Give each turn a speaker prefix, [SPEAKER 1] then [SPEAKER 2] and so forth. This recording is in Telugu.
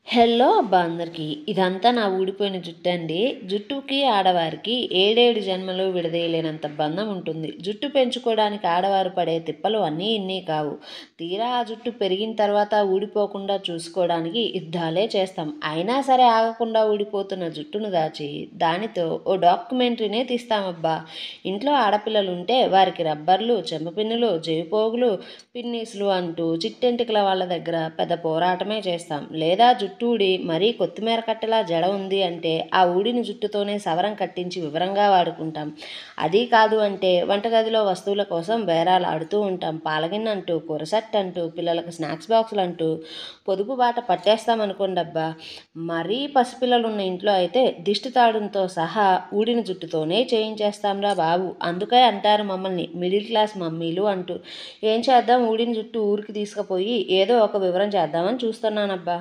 [SPEAKER 1] హలో అబ్బా అందరికీ! ఇదంతా నా ఊడిపోయిన జుట్టండి. జుట్టుకి, ఆడవారికి ఏడేడు జన్మలు విడదీయలేనంత బంధం ఉంటుంది. జుట్టు పెంచుకోవడానికి ఆడవారు పడే తిప్పలు అన్నీ ఇన్ని కావు. తీరా ఆ జుట్టు పెరిగిన తర్వాత ఊడిపోకుండా చూసుకోవడానికి యుద్ధాలే చేస్తాం. అయినా సరే ఆగకుండా ఊడిపోతున్న జుట్టును దాచి, దానితో ఓ డాక్యుమెంటరీనే తీస్తామబ్బా! ఇంట్లో ఆడపిల్లలుంటే వారికి రబ్బర్లు, చెంపపిన్నులు, జేబుపోగులు, పిన్నీసులు అంటూ చిట్టెంటికల వాళ్ళ దగ్గర పెద్ద పోరాటమే చేస్తాం. లేదా జుట్టు ఊడి మరీ కొత్తిమీర కట్టెలా జడ ఉంది అంటే ఆ ఊడిన జుట్టుతోనే సవరం కట్టించి వివరంగా వాడుకుంటాం. అది కాదు అంటే వంటగదిలో వస్తువుల కోసం బేరాలు ఆడుతూ ఉంటాం. పాలగిన్నె అంటూ, కూర సెట్ అంటూ, పిల్లలకు స్నాక్స్ బాక్సులు అంటూ పొదుపు బాట పట్టేస్తామనుకోండబ్బా! మరీ పసిపిల్లలున్న ఇంట్లో అయితే దిష్టి తాడుతో సహా ఊడిన జుట్టుతోనే చేయించేస్తాంరా బాబు! అందుకే అంటారు మమ్మల్ని మిడిల్ క్లాస్ మమ్మీలు అంటూ. ఏం చేద్దాం ఊడిన జుట్టు ఊరికి తీసుకుపోయి ఏదో ఒక వివరం చేద్దామని చూస్తున్నానబ్బా!